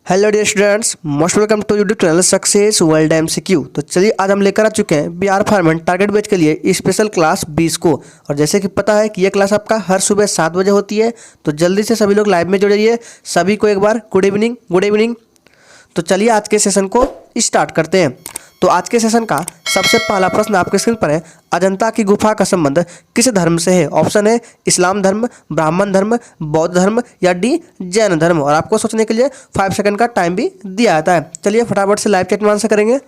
Hello dear students, most welcome to YouTube channel success world MCQ. तो चलिए आज हम लेकर आ चुके हैं बिहार फार्मन टारगेट बैच के लिए स्पेशल क्लास 20 को। और जैसे कि पता है कि ये क्लास आपका हर सुबह 7 बजे होती है, तो जल्दी से सभी लोग लाइव में जुड़ जाइए। सभी को एक बार गुड इवनिंग गुड इवनिंग। तो चलिए आज के सेशन को स्टार्ट करते हैं। तो आज के सेशन का सबसे पहला प्रश्न आपके स्क्रीन पर है, अजंता की गुफा का संबंध किस धर्म से है? ऑप्शन है इस्लाम धर्म, ब्राह्मण धर्म, बौद्ध धर्म या डी जैन धर्म। और आपको सोचने के लिए 5 सेकंड का टाइम भी दिया जाता है। चलिए फटाफट से लाइव चैट में आंसर करेंगे।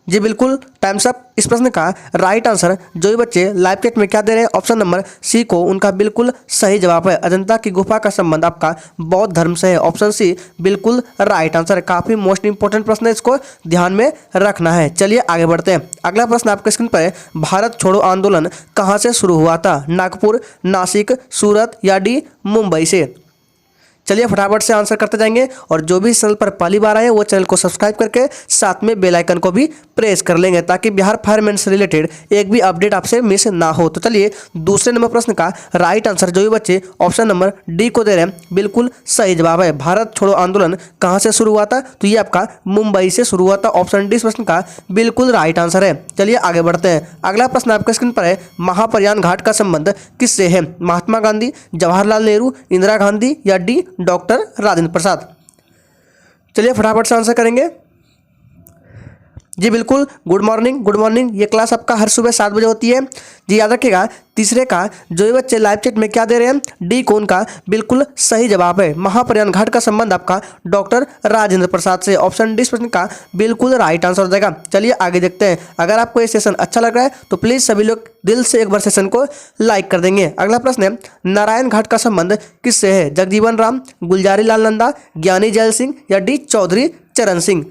जी बिल्कुल, टाइम्स अप। इस प्रश्न का राइट आंसर जो भी बच्चे लाइव चैट में क्या दे रहे हैं, ऑप्शन नंबर सी को उनका बिल्कुल सही जवाब है। अजंता की गुफा का संबंध आपका बौद्ध धर्म से है। ऑप्शन सी बिल्कुल राइट आंसर है। काफी मोस्ट इंपॉर्टेंट प्रश्न है, इसको ध्यान में रखना है। चलिए आगे बढ़ते हैं। अगला प्रश्न आपके स्क्रीन पर है, भारत छोड़ो आंदोलन कहाँ से शुरू हुआ था? नागपुर, नासिक, सूरत या डी मुंबई से? चलिए फटाफट से आंसर करते जाएंगे। और जो भी चैनल पर पहली बार आए वो चैनल को सब्सक्राइब करके साथ में बेल आइकन को भी प्रेस कर लेंगे, ताकि बिहार फायरमैन से रिलेटेड एक भी अपडेट आपसे मिस ना हो। तो चलिए दूसरे नंबर प्रश्न का राइट आंसर जो भी बच्चे ऑप्शन नंबर डी को दे रहे हैं बिल्कुल सही जवाब है। भारत छोड़ो आंदोलन कहाँ से शुरू हुआ था? तो ये आपका मुंबई से शुरू हुआ था। ऑप्शन डी इस प्रश्न का बिल्कुल राइट आंसर है। चलिए आगे बढ़ते हैं। अगला प्रश्न आपके स्क्रीन पर है, महाप्रयाण घाट का संबंध किससे है? महात्मा गांधी, जवाहरलाल नेहरू, इंदिरा गांधी या डी डॉक्टर राजेंद्र प्रसाद? चलिए फटाफट से आंसर करेंगे। जी बिल्कुल, गुड मॉर्निंग गुड मॉर्निंग। ये क्लास आपका हर सुबह 7 बजे होती है। जी याद रखिएगा। तीसरे का जो भी बच्चे लाइव चैट में क्या दे रहे हैं, डी को उनका बिल्कुल सही जवाब है। महाप्रयाण घाट का संबंध आपका डॉक्टर राजेंद्र प्रसाद से। ऑप्शन डी प्रश्न का बिल्कुल राइट आंसर हो जाएगा। चलिए आगे देखते हैं। अगर आपको ये सेशन अच्छा लग रहा है तो प्लीज़ सभी लोग दिल से एक बार सेशन को लाइक कर देंगे। अगला प्रश्न है, नारायण घाट का संबंध किससे है? जगजीवन राम, गुलजारी लाल नंदा, ज्ञानी जैल सिंह या डी चौधरी चरण सिंह?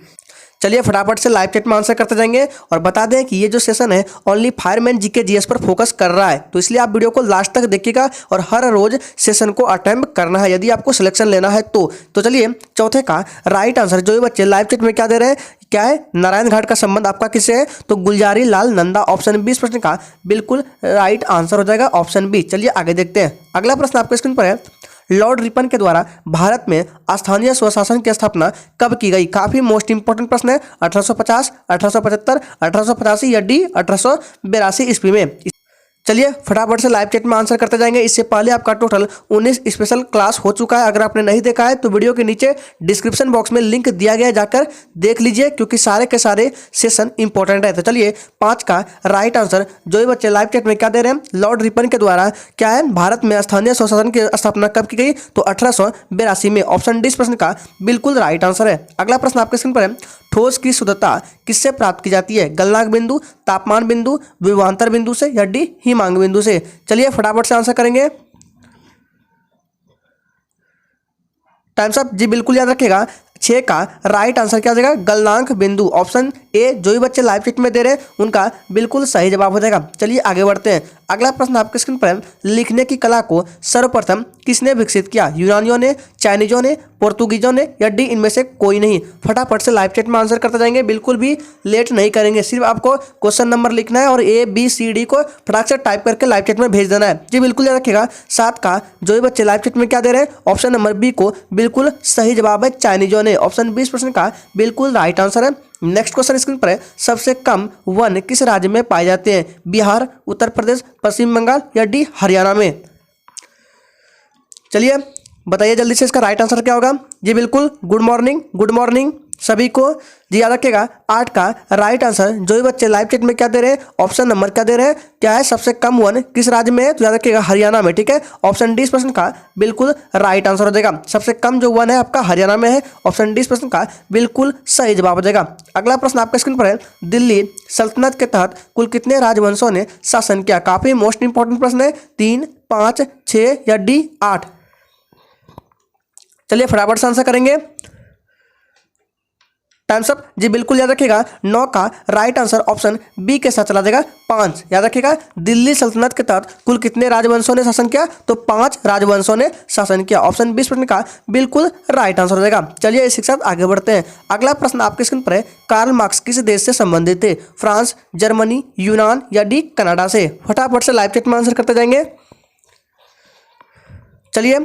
चलिए फटाफट से लाइव चैट में आंसर करते जाएंगे। और बता दें कि ये जो सेशन है ओनली फायरमैन जीके जीएस पर फोकस कर रहा है, तो इसलिए आप वीडियो को लास्ट तक देखिएगा और हर रोज सेशन को अटेम्प्ट करना है यदि आपको सिलेक्शन लेना है तो चलिए चौथे का राइट आंसर जो भी बच्चे लाइव चैट में क्या दे रहे हैं, क्या है? नारायण घाट का संबंध आपका किससे है? तो गुलजारी लाल नंदा। ऑप्शन बी इस प्रश्न का बिल्कुल राइट आंसर हो जाएगा, ऑप्शन बी। चलिए आगे देखते हैं। अगला प्रश्न आपके स्क्रीन पर है, लॉर्ड रिपन के द्वारा भारत में स्थानीय स्वशासन की स्थापना कब की गई? काफी मोस्ट इंपोर्टेंट प्रश्न है। 1850, 1875, 1885 या डी 1882 ईस्वी में? चलिए फटाफट से लाइव चैट में आंसर करते जाएंगे। इससे पहले आपका टोटल 19 स्पेशल क्लास हो चुका है। अगर आपने नहीं देखा है तो वीडियो के नीचे डिस्क्रिप्शन बॉक्स में लिंक दिया गया है, जाकर देख लीजिए, क्योंकि सारे के सारे सेशन इंपॉर्टेंट है। तो चलिए 5 का राइट आंसर जो भी बच्चे लाइव चैट में क्या दे रहे हैं, लॉर्ड रिपन के द्वारा क्या है, भारत में स्थानीय स्वशासन की स्थापना कब की गई? तो 1882 में। ऑप्शन डी इस प्रश्न का बिल्कुल राइट आंसर है। अगला प्रश्न आपके स्क्रीन पर है, ठोस की शुद्धता किससे प्राप्त की जाती है? गलनांक बिंदु, तापमान बिंदु, विभवांतर बिंदु से या डी हिमांक बिंदु से? चलिए फटाफट से आंसर करेंगे। Times up. जी बिल्कुल याद रखिएगा, 6 का राइट आंसर क्या हो जाएगा? गलनांक बिंदु। ऑप्शन ए जो भी बच्चे लाइव चैट में दे रहे हैं उनका बिल्कुल सही जवाब हो जाएगा। चलिए आगे बढ़ते हैं। अगला प्रश्न आपके स्क्रीन पर, लिखने की कला को सर्वप्रथम किसने विकसित किया? यूनानियों ने, चाइनीजों ने, पोर्तुगीजों ने या डी इनमें से कोई नहीं? फटाफट से लाइव चैट में आंसर करते जाएंगे, बिल्कुल भी लेट नहीं करेंगे। सिर्फ आपको क्वेश्चन नंबर लिखना है और ए बी सी डी को फटाक से टाइप करके लाइव चैट में भेज देना है। जी बिल्कुल याद रखिएगा। 7 का जो भी बच्चे लाइव चैट में क्या दे रहे हैं, ऑप्शन नंबर बी को बिल्कुल सही जवाब है, चाइनीजों ने। ऑप्शन 20 प्रश्न का बिल्कुल राइट आंसर है। नेक्स्ट क्वेश्चन स्क्रीन पर है, सबसे कम वन किस राज्य में पाए जाते हैं? बिहार, उत्तर प्रदेश, पश्चिम बंगाल या डी हरियाणा में? चलिए बताइए जल्दी से इसका राइट आंसर क्या होगा। जी बिल्कुल, गुड मॉर्निंग गुड मॉर्निंग सभी को। जी याद रखिएगा, 8 का राइट आंसर जो भी बच्चे लाइव चैट में क्या दे रहे हैं, ऑप्शन नंबर क्या दे रहे हैं, क्या है? सबसे कम वन किस राज्य में है? तो याद रखिएगा हरियाणा में। ठीक है, ऑप्शन डी इस प्रश्न का बिल्कुल राइट आंसर हो जाएगा। सबसे कम जो वन है आपका हरियाणा में है। ऑप्शन डी इस प्रश्न का बिल्कुल सही जवाब हो जाएगा। अगला प्रश्न आपके स्क्रीन पर है, दिल्ली सल्तनत के तहत कुल कितने राजवंशों ने शासन किया? काफी मोस्ट इंपॉर्टेंट प्रश्न है। 3, 5, 6 या डी 8? चलिए फटाफट से आंसर करेंगे। Times up. जी बिल्कुल याद रखिएगा, 9 का राइट आंसर ऑप्शन बी के साथ चला जाएगा, 5। याद रखिएगा, दिल्ली सल्तनत के तहत कुल कितने राजवंशों ने शासन किया? तो 5 राजवंशों ने शासन किया। ऑप्शन 20 प्रश्न का बिल्कुल राइट आंसर हो जाएगा। चलिए इसी के साथ आगे बढ़ते हैं। अगला प्रश्न आपके स्क्रीन पर है, कार्ल मार्क्स किस देश से संबंधित थे? फ्रांस, जर्मनी, यूनान या डी कनाडा से? फटाफट से लाइव चैट में आंसर करते जाएंगे। चलिए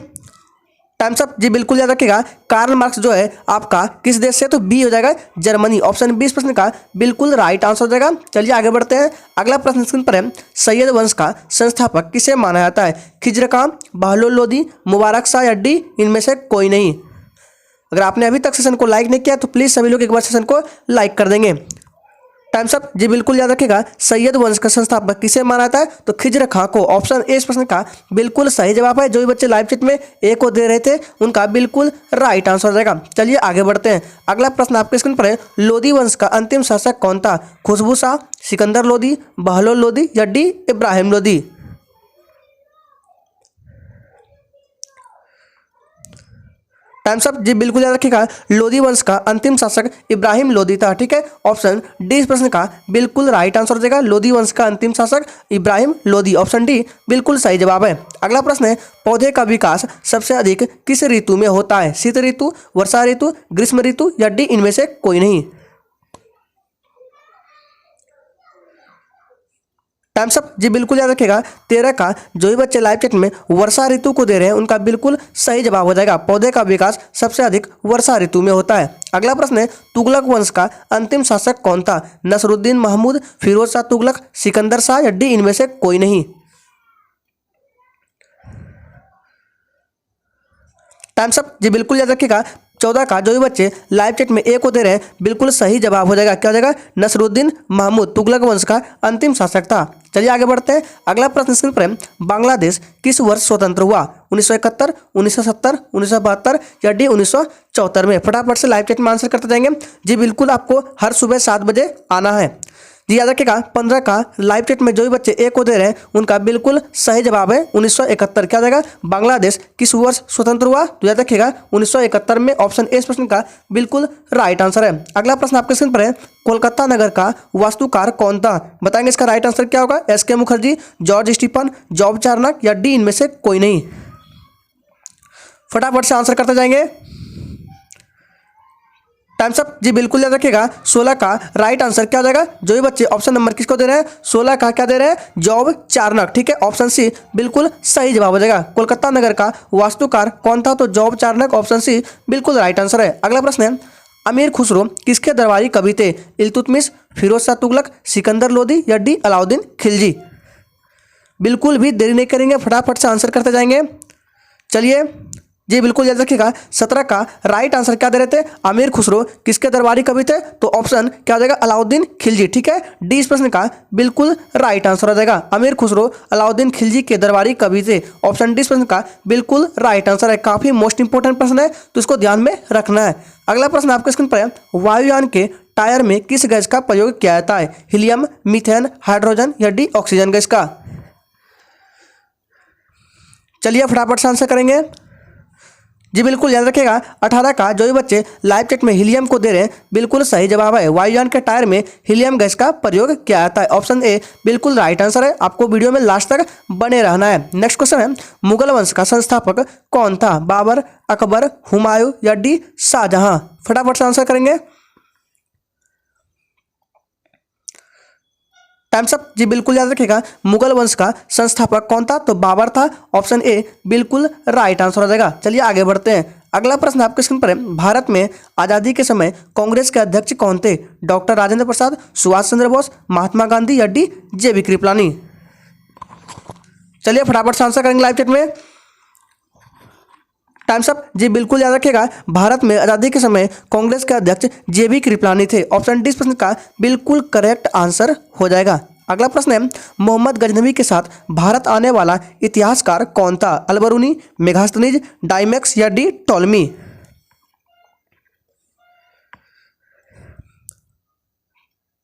टाइम्स अप जी, बिल्कुल याद रखिएगा। कार्ल मार्क्स जो है आपका किस देश से, तो बी हो जाएगा जर्मनी। ऑप्शन बी इस प्रश्न का बिल्कुल राइट आंसर हो जाएगा। चलिए आगे बढ़ते हैं। अगला प्रश्न स्क्रीन पर है, सैयद वंश का संस्थापक किसे माना जाता है? खिज्र खां, बहलोल लोदी, मुबारक शाह या डी इनमें से कोई नहीं। अगर आपने अभी तक सेशन को लाइक नहीं किया तो प्लीज सभी लोग एक बार सेशन को लाइक कर देंगे। टाइम्स अप जी, बिल्कुल याद रखिएगा। सैयद वंश का संस्थापक किसे माना जाता है? तो खिज्र खां को। ऑप्शन ए इस प्रश्न का बिल्कुल सही जवाब है। जो भी बच्चे लाइव चैट में ए को दे रहे थे उनका बिल्कुल राइट आंसर हो जाएगा। चलिए आगे बढ़ते हैं। अगला प्रश्न आपके स्क्रीन पर है, लोदी वंश का अंतिम शासक कौन था? खुशबू शाह, सिकंदर लोदी, बहलोल लोदी या डी इब्राहिम लोदी। टाइम्स अप जी, बिल्कुल याद रखिएगा। लोदी वंश का अंतिम शासक इब्राहिम लोदी था। ठीक है, ऑप्शन डी इस प्रश्न का बिल्कुल राइट आंसर हो जाएगा। लोदी वंश का अंतिम शासक इब्राहिम लोदी, ऑप्शन डी बिल्कुल सही जवाब है। अगला प्रश्न है, पौधे का विकास सबसे अधिक किस ऋतु में होता है? शीत ऋतु, वर्षा ऋतु, ग्रीष्म ऋतु या डी इनमें से कोई नहीं। टाइम्स अप जी, बिल्कुल याद रखिएगा। 13 का जो भी बच्चे लाइव चैट में वर्षा ऋतु को दे रहे हैं उनका बिल्कुल सही जवाब हो जाएगा। पौधे का विकास सबसे अधिक वर्षा ऋतु में होता है। अगला प्रश्न है, तुगलक वंश का अंतिम शासक कौन था? नसरुद्दीन महमूद, फिरोज शाह तुगलक, सिकंदर शाह या डी इनमें से कोई नहीं। टाइम्स अप जी, बिल्कुल याद रखिएगा। 14 का जो भी बच्चे लाइव चैट में ए को दे रहे हैं बिल्कुल सही जवाब हो जाएगा। क्या हो जाएगा? नसरुद्दीन महमूद तुगलक वंश का अंतिम शासक था। चलिए आगे बढ़ते हैं। अगला प्रश्न स्क्रीन पर है, बांग्लादेश किस वर्ष स्वतंत्र हुआ? 1971, 1970, 1972 या डी 1974 में। फटाफट से लाइव चैट में आंसर करते जाएंगे। जी बिल्कुल, आपको हर सुबह 7 बजे आना है। जी याद रखिएगा। 15 का लाइव चैट में जो भी बच्चे ए को दे रहे हैं उनका बिल्कुल सही जवाब है 1971। क्या हो जाएगा? बांग्लादेश किस वर्ष स्वतंत्र हुआ? तो याद रखिएगा 1971 में। ऑप्शन ए इस प्रश्न का बिल्कुल राइट आंसर है। अगला प्रश्न आपके स्क्रीन पर है, कोलकाता नगर का वास्तुकार कौन था? बताएंगे इसका राइट आंसर क्या होगा? एस के मुखर्जी, जॉर्ज स्टीफन, जॉब चार्नक या डी इनमें से कोई नहीं। फटाफट से आंसर करते जाएंगे। टाइम्स अप जी, बिल्कुल याद रखिएगा। 16 का राइट आंसर क्या हो जाएगा? जो भी बच्चे ऑप्शन नंबर किसको दे रहे हैं? 16 का क्या दे रहे हैं? जॉब चार्नक। ठीक है, ऑप्शन सी बिल्कुल सही जवाब हो जाएगा। कोलकाता नगर का वास्तुकार कौन था? तो जॉब चार्नक, ऑप्शन सी बिल्कुल राइट आंसर है। अगला प्रश्न है, अमीर खुसरो किसके दरबारी कवि थे? इल्तुतमिश, फिरोज शाह तुगलक, सिकंदर लोदी या डी अलाउद्दीन खिलजी। बिल्कुल भी देरी नहीं करेंगे, फटाफट से आंसर करते जाएंगे। चलिए जी, बिल्कुल याद रखिएगा। 17 का राइट आंसर क्या दे रहे थे? अमीर खुसरो किसके दरबारी कवि थे? तो ऑप्शन क्या हो जाएगा? अलाउद्दीन खिलजी। ठीक है, डी इस प्रश्न का बिल्कुल राइट आंसर हो जाएगा। अमीर खुसरो अलाउद्दीन खिलजी के दरबारी कवि थे। ऑप्शन डी इस प्रश्न का बिल्कुल राइट आंसर है। काफी मोस्ट इंपोर्टेंट प्रश्न है तो इसको ध्यान में रखना है। अगला प्रश्न आपके स्क्रीन पर है, वायुयान के टायर में किस गैस का प्रयोग किया जाता है? हीलियम, मीथेन, हाइड्रोजन या डी ऑक्सीजन गैस का। चलिए फटाफट से आंसर करेंगे। जी बिल्कुल याद रखिएगा। 18 का जो भी बच्चे लाइव चैट में हीलियम को दे रहे हैं बिल्कुल सही जवाब है। वायुयान के टायर में हीलियम गैस का प्रयोग किया जाता है। ऑप्शन ए बिल्कुल राइट आंसर है। आपको वीडियो में लास्ट तक बने रहना है। नेक्स्ट क्वेश्चन है, मुगल वंश का संस्थापक कौन था? बाबर, अकबर, हुमायूं या डी शाहजहां। फटाफट से आंसर करेंगे। टाइम्स अप जी, बिल्कुल याद रखिएगा। मुगल वंश का संस्थापक कौन था? तो बाबर था। ऑप्शन ए बिल्कुल राइट आंसर हो जाएगा। चलिए आगे बढ़ते हैं। अगला प्रश्न आपके स्क्रीन पर है, भारत में आज़ादी के समय कांग्रेस के अध्यक्ष कौन थे? डॉक्टर राजेंद्र प्रसाद, सुभाष चंद्र बोस, महात्मा गांधी या डी जे.बी. कृपलानी। चलिए फटाफट से आंसर करेंगे लाइव चैट में। टाइम्स अप जी, बिल्कुल याद रखिएगा। भारत में आज़ादी के समय कांग्रेस के अध्यक्ष जे.बी. कृपलानी थे। ऑप्शन डी इस प्रश्न का बिल्कुल करेक्ट आंसर हो जाएगा। अगला प्रश्न है, मोहम्मद गजनवी के साथ भारत आने वाला इतिहासकार कौन था? अलबरूनी, मेगास्थनीज, डाइमैक्स या डी टॉलमी।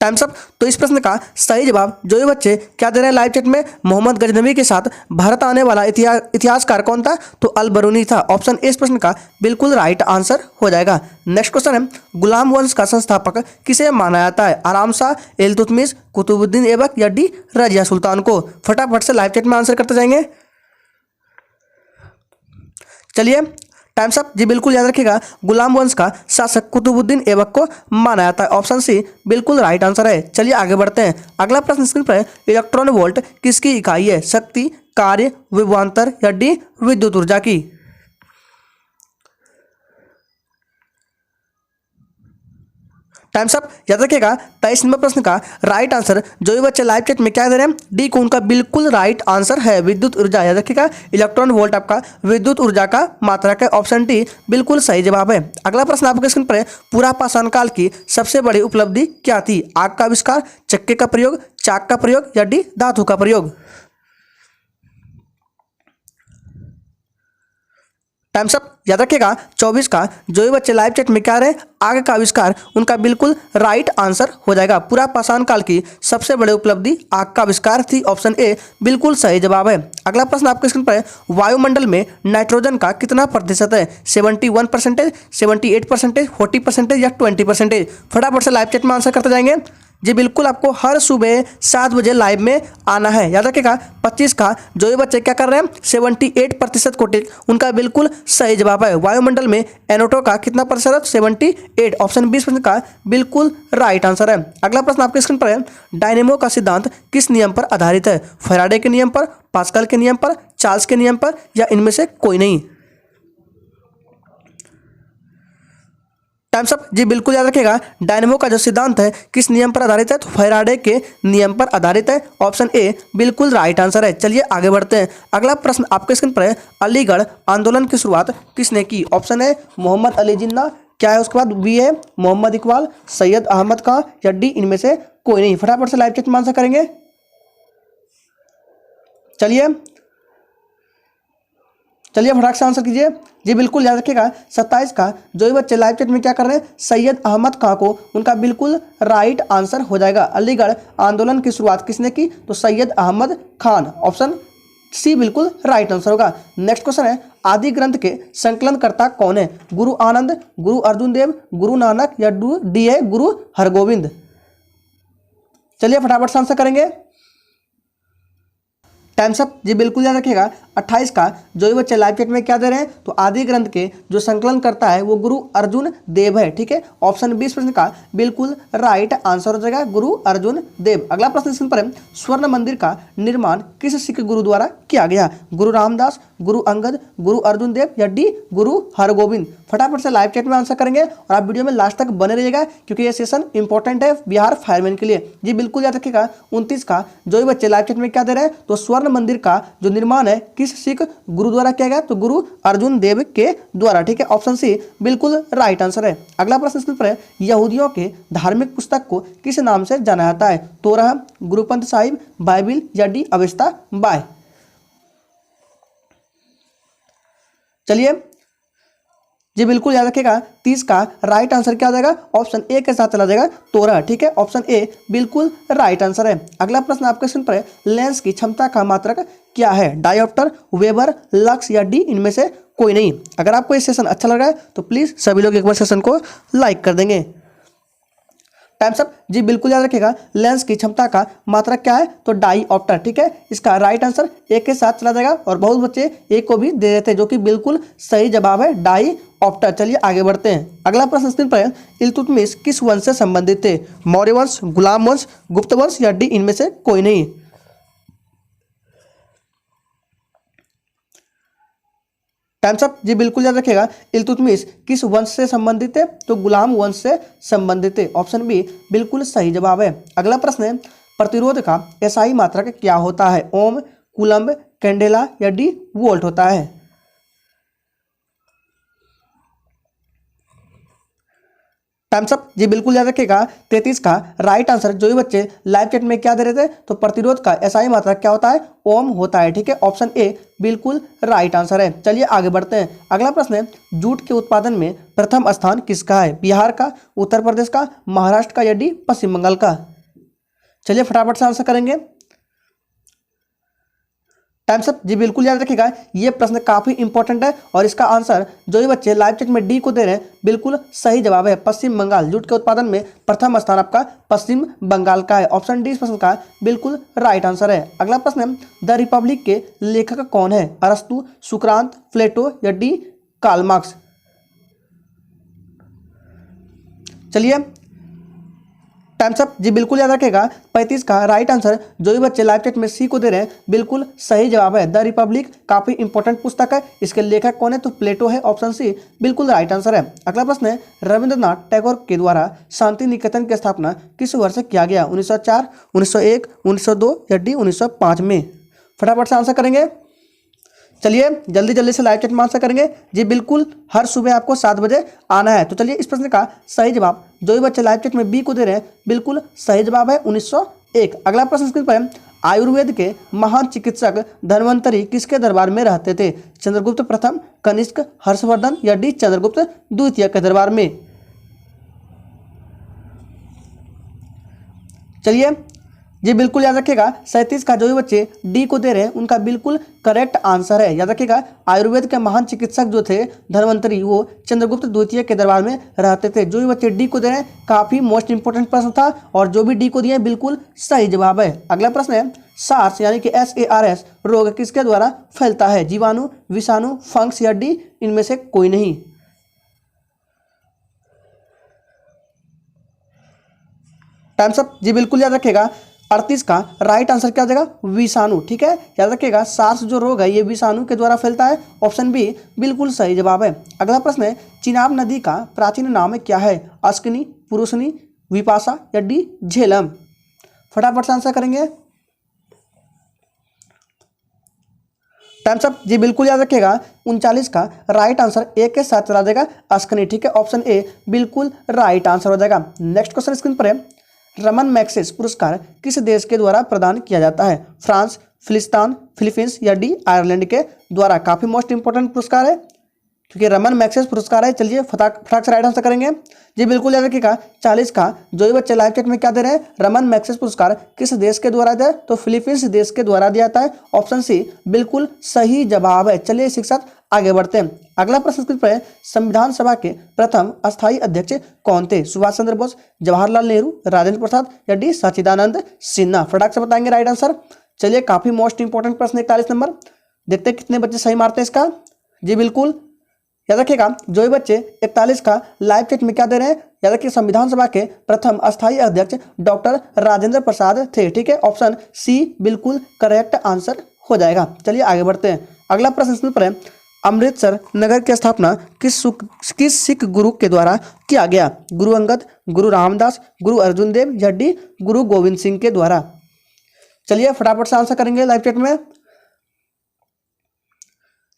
Times up. तो इस प्रश्न का सही जवाब जो भी बच्चे क्या दे रहे हैं लाइव चैट में, मोहम्मद गजनवी के साथ भारत आने वाला इतिहासकार कौन था? तो अलबरूनी था। ऑप्शन ए इस प्रश्न का बिल्कुल राइट आंसर हो जाएगा। नेक्स्ट क्वेश्चन है, गुलाम वंश का संस्थापक किसे माना जाता है? आराम शाह, इल्तुतमिश, कुतुबुद्दीन ऐबक या डी रजिया सुल्तान को। फटाफट से लाइव चैट में आंसर करते जाएंगे। चलिए टाइम्स अप जी, बिल्कुल याद रखिएगा। गुलाम वंश का शासक कुतुबुद्दीन ऐबक को माना जाता है। ऑप्शन सी बिल्कुल राइट आंसर है। चलिए आगे बढ़ते हैं। अगला प्रश्न स्क्रीन पर है, इलेक्ट्रॉन वोल्ट किसकी इकाई है? शक्ति, कार्य, विभवांतर या डी विद्युत ऊर्जा की। Times up. याद रखिएगा 23 नंबर प्रश्न का राइट आंसर जो भी बच्चे लाइव चैट में क्या दे रहे हैं, डी को उनका बिल्कुल राइट आंसर है विद्युत ऊर्जा। याद रखिएगा इलेक्ट्रॉन वोल्ट आपका विद्युत ऊर्जा का मात्रक है, ऑप्शन डी बिल्कुल सही जवाब है। अगला प्रश्न आपके स्क्रीन पर है, पूरा पाषाण काल की सबसे बड़ी उपलब्धि क्या थी? आग का आविष्कार, चक्के का प्रयोग, चाक का प्रयोग या डी धातु का प्रयोग। Times up. याद रखिएगा 24 का जो भी बच्चे लाइव चैट में क्या रहे आग का आविष्कार, उनका बिल्कुल राइट आंसर हो जाएगा। पूरा पाषाण काल की सबसे बड़ी उपलब्धि आग का आविष्कार थी, ऑप्शन ए बिल्कुल सही जवाब है। अगला प्रश्न आपके स्क्रीन पर है, वायुमंडल में नाइट्रोजन का कितना प्रतिशत है? 71%, 78%, 40% या 20%। फटाफट से लाइव चैट में आंसर करते जाएंगे जी। बिल्कुल आपको हर सुबह 7 बजे लाइव में आना है। याद रखिएगा 25 का जो ये बच्चे क्या कर रहे हैं 78% को टिक, उनका बिल्कुल सही जवाब है। वायुमंडल में एनोटो का कितना प्रतिशत? 78, ऑप्शन 20% का बिल्कुल राइट आंसर है। अगला प्रश्न आपके स्क्रीन पर है, डायनेमो का सिद्धांत किस नियम पर आधारित है? फैराडे के नियम पर, पास्कल के नियम पर, चार्ल्स के नियम पर या इनमें से कोई नहीं। Times up. जी बिल्कुल याद रखिएगा डायनेमो का जो सिद्धांत है किस नियम पर आधारित है? तो फैराडे के नियम पर आधारित है, ऑप्शन ए बिल्कुल राइट आंसर है। चलिए आगे बढ़ते हैं। अगला प्रश्न आपके स्क्रीन पर है, अलीगढ़ आंदोलन की शुरुआत किसने की? ऑप्शन ए मोहम्मद अली जिन्ना, क्या है उसके बाद बी है मोहम्मद इकबाल, सैयद अहमद खां या डी इनमें से कोई नहीं। फटाफट से लाइव चैट में आंसर करेंगे। चलिए फटाक से आंसर कीजिए जी। बिल्कुल याद रखिएगा 27 का जो भी बच्चे लाइव चैट में क्या कर रहे हैं सैयद अहमद खां को, उनका बिल्कुल राइट आंसर हो जाएगा। अलीगढ़ आंदोलन की शुरुआत किसने की? तो सैयद अहमद खान, ऑप्शन सी बिल्कुल राइट आंसर होगा। नेक्स्ट क्वेश्चन है, आदि ग्रंथ के संकलनकर्ता कौन है? गुरु आनंद, गुरु अर्जुन देव, गुरु नानक या डी है गुरु हरगोविंद। चलिए फटाफट से आंसर करेंगे। Times up. जी बिल्कुल याद रखिएगा 28 का जो भी बच्चे लाइव चैट में क्या दे रहे हैं तो आदि ग्रंथ के जो संकलन करता है वो गुरु अर्जुन देव है, ठीक है। ऑप्शन 20% का बिल्कुल राइट आंसर हो जाएगा गुरु अर्जुन देव। अगला प्रश्न स्क्रीन पर है, स्वर्ण मंदिर का निर्माण किस सिख गुरु द्वारा किया गया? गुरु रामदास, गुरु अंगद, गुरु अर्जुन देव या डी गुरु हरगोविंद। फटाफट से लाइव चैट में आंसर करेंगे और आप वीडियो में लास्ट तक बने रहिएगा क्योंकि ये सेशन इंपॉर्टेंट है बिहार फायरमैन के लिए। जी बिल्कुल याद रखिएगा 29 का जो भी बच्चे लाइव चैट में क्या दे रहे हैं तो स्वर्ण मंदिर का जो निर्माण है किस सिख गुरु द्वारा किया गया? तो गुरु अर्जुन देव के द्वारा, ठीक है। ऑप्शन सी बिल्कुल राइट आंसर है। अगला प्रश्न स्क्रीन पर है, यहूदियों के धार्मिक पुस्तक को किस नाम से जाना जाता है? तोराह, गुरुपंथ साहिब, बाइबिल या डी अवेस्ता बाय। चलिए जी बिल्कुल याद रखिएगा 30 का राइट आंसर क्या हो जाएगा? ऑप्शन ए के साथ चला जाएगा तोरह, ठीक है। ऑप्शन ए बिल्कुल राइट आंसर है। अगला प्रश्न आपके स्क्रीन पर है, लेंस की क्षमता का मात्रक क्या है? डायोप्टर, वेबर, लक्स या डी इनमें से कोई नहीं। अगर आपको ये सेशन अच्छा लग रहा है तो प्लीज़ सभी लोग एक बार सेशन को लाइक कर देंगे। Times up. जी बिल्कुल याद रखिएगा लेंस की क्षमता का मात्रक क्या है? तो डाईऑप्टर, ठीक है। इसका राइट आंसर ए के साथ चला जाएगा और बहुत बच्चे ए को भी दे देते हैं जो कि बिल्कुल सही जवाब है डाईऑप्टर। चलिए आगे बढ़ते हैं। अगला प्रश्न स्क्रीन पर है, इल्तुतमिश किस वंश से संबंधित थे? मौर्य वंश, गुलाम वंश, गुप्त वंश या डी इनमें से कोई नहीं। Times up. जी बिल्कुल याद रखिएगा इल्तुतमिश किस वंश से संबंधित है? तो गुलाम वंश से संबंधित है, ऑप्शन बी बिल्कुल सही जवाब है। अगला प्रश्न है, प्रतिरोध का एसआई मात्रक क्या होता है? ओम, कूलम्ब, कैंडेला या डी वोल्ट होता है। Times up. जी बिल्कुल याद रखिएगा 33 का राइट आंसर जो भी बच्चे लाइव चैट में क्या दे रहे थे तो प्रतिरोध का एसआई मात्रक क्या होता है? ओम होता है, ठीक है। ऑप्शन ए बिल्कुल राइट आंसर है। चलिए आगे बढ़ते हैं। अगला प्रश्न है, जूट के उत्पादन में प्रथम स्थान किसका है? बिहार का, उत्तर प्रदेश का, महाराष्ट्र का या डी पश्चिम बंगाल का। चलिए फटाफट से आंसर करेंगे। Times up. जी बिल्कुल याद रखिएगा ये प्रश्न काफी इंपॉर्टेंट है और इसका आंसर जो भी बच्चे लाइव चैट में डी को दे रहे हैं बिल्कुल सही जवाब है पश्चिम बंगाल। जूट के उत्पादन में प्रथम स्थान आपका पश्चिम बंगाल का है, ऑप्शन डी इस प्रश्न का बिल्कुल राइट आंसर है। अगला प्रश्न है, द रिपब्लिक के लेखक कौन है? अरस्तु, सुकरांत, प्लेटो या डी कार्ल मार्क्स। चलिए टाइम्स अप जी बिल्कुल याद रखेगा। 35 का राइट आंसर जो भी बच्चे लाइव चैट में सी को दे रहे हैं बिल्कुल सही जवाब है। द रिपब्लिक काफी इंपॉर्टेंट पुस्तक है। इसके लेखक कौन है? तो प्लेटो है। ऑप्शन सी बिल्कुल राइट आंसर है। अगला प्रश्न है, रविंद्रनाथ टैगोर के द्वारा शांति निकेतन की स्थापना किस वर्ष किया गया? 1904, 1901, 1902 या डी 1905 में? फटाफट से आंसर करेंगे। चलिए जल्दी जल्दी से लाइव चैट में आंसर करेंगे जी। बिल्कुल हर सुबह आपको 7 बजे आना है। तो चलिए इस प्रश्न का सही जवाब जो भी बच्चे लाइव चैट में बी को दे रहे हैं बिल्कुल सही जवाब है 1901। अगला प्रश्न स्क्रीन पर है, आयुर्वेद के महान चिकित्सक धन्वंतरी किसके दरबार में रहते थे? चंद्रगुप्त प्रथम, कनिष्क, हर्षवर्धन या डी चंद्रगुप्त द्वितीय के दरबार में? चलिए जी बिल्कुल याद रखिएगा। 37 का जो भी बच्चे डी को दे रहे हैं उनका बिल्कुल करेक्ट आंसर है। याद रखिएगा आयुर्वेद के महान चिकित्सक जो थे धन्वंतरी वो चंद्रगुप्त द्वितीय के दरबार में रहते थे। जो भी बच्चे डी को दे रहे हैं काफी मोस्ट इंपोर्टेंट प्रश्न था और जो भी डी को दिए बिल्कुल सही जवाब है। अगला प्रश्न है, सार्स यानी कि SARS रोग किसके द्वारा फैलता है? जीवाणु, विषाणु, फंगस या डी इनमें से कोई नहीं? टाइम्स अप जी बिल्कुल याद रखेगा। 38 का राइट आंसर क्या हो जाएगा? विषाणु। ठीक है, याद रखिएगा सार्स जो रोग है ये विषाणु के द्वारा फैलता है। ऑप्शन बी बिल्कुल सही जवाब है। अगला प्रश्न है, चिनाब नदी का प्राचीन नाम क्या है? अश्किनी, पुरुषनी, विपाशा या डी झेलम? फटाफट से आंसर करेंगे। टाइम्स अप जी बिल्कुल याद रखिएगा। 39 का राइट आंसर ए के साथ चला जाएगा अश्किनी। ठीक है, ऑप्शन ए बिल्कुल राइट आंसर हो जाएगा। नेक्स्ट क्वेश्चन स्क्रीन पर है, रमन मैग्सेसे पुरस्कार किस देश के द्वारा प्रदान किया जाता है? फ्रांस, फिलिस्तीन, फिलीपींस या डी आयरलैंड के द्वारा? काफी मोस्ट इंपोर्टेंट पुरस्कार है क्योंकि रमन मैग्सेसे पुरस्कार है। चलिए फटाक से राइट आंसर करेंगे जी बिल्कुल याद रखिएगा। 40 का जो भी बच्चे लाइव चैट में क्या दे रहे हैं, रमन मैग्सेसे पुरस्कार किस देश के द्वारा दिया है? तो फिलीपींस देश के द्वारा दिया जाता है। ऑप्शन सी बिल्कुल सही जवाब है। चलिए इसी के साथ आगे बढ़ते हैं। अगला प्रश्न स्क्रीन पर है, संविधान सभा के प्रथम अस्थायी अध्यक्ष कौन थे? सुभाष चंद्र बोस, जवाहरलाल नेहरू, राजेंद्र प्रसाद या डी सच्चिदानंद सिन्हा? फटाक से बताएंगे राइट आंसर। चलिए काफी मोस्ट इंपोर्टेंट प्रश्न 41 नंबर, देखते हैं कितने बच्चे सही मारते हैं इसका। जी बिल्कुल याद रखिएगा जो भी बच्चे 41 का लाइव चैट में क्या दे रहे हैं, याद रखिए संविधान सभा के प्रथम अस्थायी अध्यक्ष डॉक्टर राजेंद्र प्रसाद थे। ठीक है, ऑप्शन सी बिल्कुल करेक्ट आंसर हो जाएगा। चलिए आगे बढ़ते हैं। अगला प्रश्न पर है, अमृतसर नगर की स्थापना किस सिख गुरु के द्वारा किया गया? गुरु अंगद, गुरु रामदास, गुरु अर्जुन देव या डी गुरु गोविंद सिंह के द्वारा? चलिए फटाफट से आंसर करेंगे लाइव चैट में।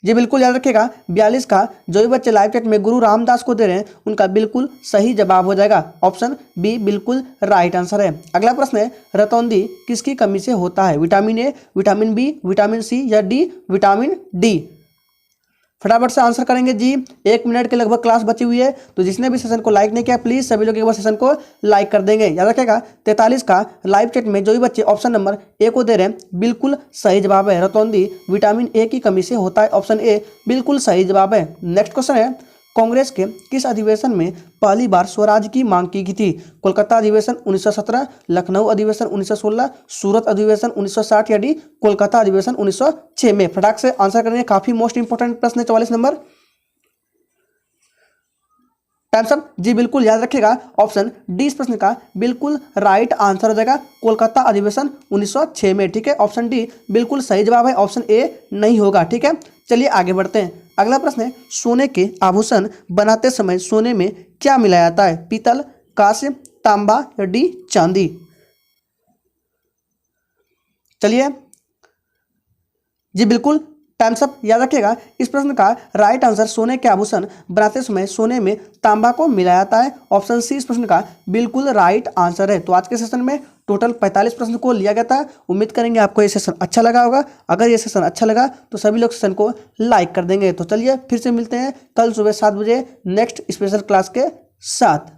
जी बिल्कुल याद रखिएगा। 42 का जो भी बच्चे लाइव चैट में गुरु रामदास को दे रहे हैं उनका बिल्कुल सही जवाब हो जाएगा। ऑप्शन बी बिल्कुल राइट आंसर है। अगला प्रश्न है, रतौंधी किसकी कमी से होता है? Vitamin A, vitamin B, vitamin C या डी विटामिन डी? फटाफट से आंसर करेंगे जी। 1 मिनट के लगभग क्लास बची हुई है, तो जिसने भी सेशन को लाइक नहीं किया प्लीज सभी लोग एक बार सेशन को लाइक कर देंगे। याद रखेगा 43 का लाइव चैट में जो भी बच्चे ऑप्शन नंबर ए को दे रहे हैं बिल्कुल सही जवाब है। रतौंधी विटामिन ए की कमी से होता है। ऑप्शन ए बिल्कुल सही जवाब है। नेक्स्ट क्वेश्चन है, कांग्रेस के किस अधिवेशन में पहली बार स्वराज की मांग की गई थी? कोलकाता अधिवेशन 1917, लखनऊ अधिवेशन 1916, सूरत अधिवेशन 1960 या डी कोलकाता अधिवेशन 1906 में? फटाक से आंसर करेंगे, काफी मोस्ट इंपोर्टेंट प्रश्न है 44 नंबर। टाइम्स अप जी बिल्कुल याद रखिएगा। ऑप्शन डी इस प्रश्न का बिल्कुल राइट आंसर हो जाएगा, कोलकाता अधिवेशन 1906 में। ठीक है, ऑप्शन डी बिल्कुल सही जवाब है। ऑप्शन ए नहीं होगा। ठीक है, चलिए आगे बढ़ते हैं। अगला प्रश्न है, सोने के आभूषण बनाते समय सोने में क्या मिलाया जाता है? पीतल, कांस्य, तांबा या डी चांदी? चलिए जी बिल्कुल टाइम्स अप याद रखिएगा। इस प्रश्न का राइट आंसर सोने के आभूषण बनाते समय सोने में तांबा को मिलाया जाता है। ऑप्शन सी इस प्रश्न का बिल्कुल राइट आंसर है। तो आज के सेशन में टोटल 45 प्रश्न को लिया गया था। उम्मीद करेंगे आपको ये सेशन अच्छा लगा होगा। अगर ये सेशन अच्छा लगा तो सभी लोग सेशन को लाइक कर देंगे। तो चलिए फिर से मिलते हैं कल सुबह 7 बजे नेक्स्ट स्पेशल क्लास के साथ।